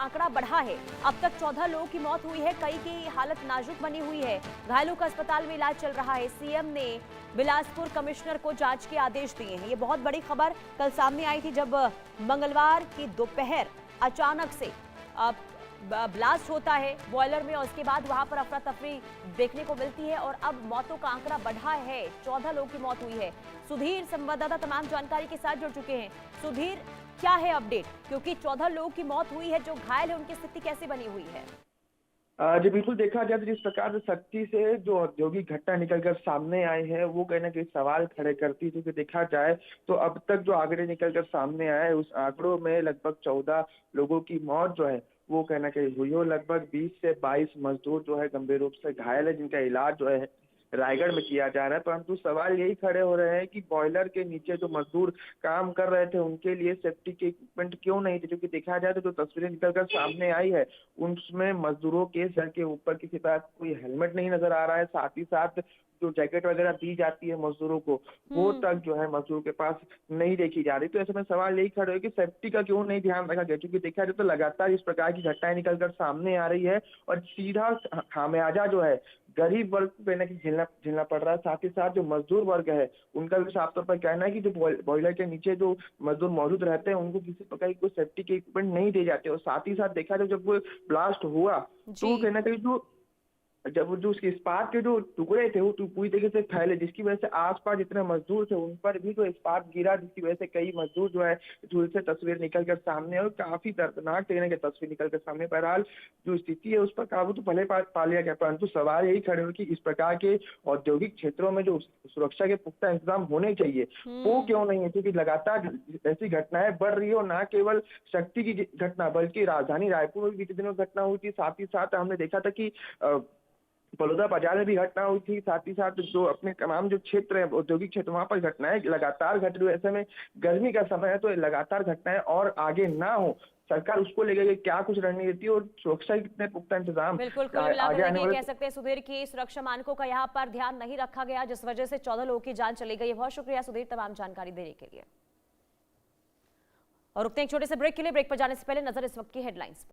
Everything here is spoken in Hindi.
आंकड़ा बढ़ा है। अब तक 14 लोगों की मौत हुई है, कई की हालत नाजुक बनी हुई है। घायलों का अस्पताल में इलाज चल रहा है। सीएम ने बिलासपुर कमिश्नर को जांच के आदेश दिए हैं। ये बहुत बड़ी खबर कल सामने आई थी जब मंगलवार की दोपहर अचानक से ब्लास्ट होता है बॉयलर में और उसके बाद वहां पर अफरा तफरी देखने को मिलती है और अब मौतों का आंकड़ा बढ़ा है। 14 लोगों की मौत हुई है। सुधीर संवाददाता तमाम जानकारी के साथ जुड़ चुके हैं। सुधीर, क्या है अपडेट? क्योंकि 14 लोगों की मौत हुई है, जो घायल है उनकी स्थिति कैसे बनी हुई है? जी बिल्कुल, देखा जाए तो जिस प्रकार से सख्ती से जो औद्योगिक घटना निकलकर सामने आई है वो कहीं ना कहीं सवाल खड़े करती है, क्योंकि देखा जाए तो अब तक जो आंकड़े निकलकर सामने आए उस आंकड़ों में लगभग 14 लोगों की मौत जो है वो कहीं ना कहीं हुई हो। लगभग 20 से 22 मजदूर जो है गंभीर रूप से घायल है, जिनका इलाज जो है रायगढ़ में किया जा रहा है। परंतु सवाल यही खड़े हो रहे हैं कि बॉयलर के नीचे जो मजदूर काम कर रहे थे उनके लिए सेफ्टी के इक्विपमेंट क्यों नहीं थे, क्योंकि देखा जाए तो जो तस्वीरें निकलकर सामने आई है उसमें मजदूरों के सर के ऊपर किसी तरह कोई हेलमेट नहीं नजर आ रहा है। साथ ही साथ जो जैकेट वगैरह दी जाती है मजदूरों को वो तक जो है मजदूर के पास नहीं देखी जा रही। तो ऐसे में सवाल यही खड़े हो कि सेफ्टी का क्यों नहीं ध्यान रखा गया, क्योंकि देखा जाए तो लगातार इस प्रकार की घटनाएं निकलकर सामने आ रही है और सीधा खामियाजा जो है गरीब वर्ग को कहीं झेलना झेलना पड़ रहा है। साथ ही साथ जो मजदूर वर्ग है उनका भी साफ तौर पर कहना है कि जो बॉयलर के नीचे जो मजदूर मौजूद रहते हैं उनको किसी प्रकार की कोई सेफ्टी के इक्विपमेंट नहीं दिए जाते। और साथ ही साथ देखा जाए जब वो ब्लास्ट हुआ जी। तो कहीं ना कहीं जब जो उसके इस्पात के जो टुकड़े थे वो पूरी तरीके से फैले, जिसकी वजह से आसपास जितने मजदूर थे उन पर भी जो इस्पात गिरा, जिसकी वजह से कई मजदूर जो है झुलसे तस्वीर निकल कर सामने और काफी दर्दनाक तरीके की तस्वीर निकल कर सामने। बहरहाल जो स्थिति है उस पर काबू तो भले पा लिया गया, परंतु सवाल यही खड़े हो कि इस प्रकार के औद्योगिक क्षेत्रों में जो सुरक्षा के पुख्ता इंतजाम होने चाहिए वो क्यों नहीं है, क्योंकि लगातार ऐसी घटनाएं बढ़ रही हो। न केवल शक्ति की घटना बल्कि राजधानी रायपुर में बीते दिनों घटना हुई थी। साथ ही साथ हमने देखा था कि बलौदा बाजार में भी घटना हुई थी। साथ ही साथ जो अपने तमाम जो क्षेत्र है औद्योगिक क्षेत्र वहां पर घटनाएं लगातार घट रही है। ऐसे में गर्मी का समय है तो लगातार घटनाएं और आगे ना हो, सरकार उसको लेकर क्या कुछ रणनीति और सुरक्षा के कितने पुख्ता इंतजाम बिल्कुल, कुल मिलाकर आगे आने देखिए वाले। कह सकते हैं सुधीर की सुरक्षा मानकों का यहाँ पर ध्यान नहीं रखा गया, जिस वजह से 14 लोगों की जान चली गई है। बहुत शुक्रिया सुधीर तमाम जानकारी देने के लिए। और रुकते हैं एक छोटे से ब्रेक के लिए। ब्रेक पर जाने से पहले नजर इस वक्त की हेडलाइंस पर।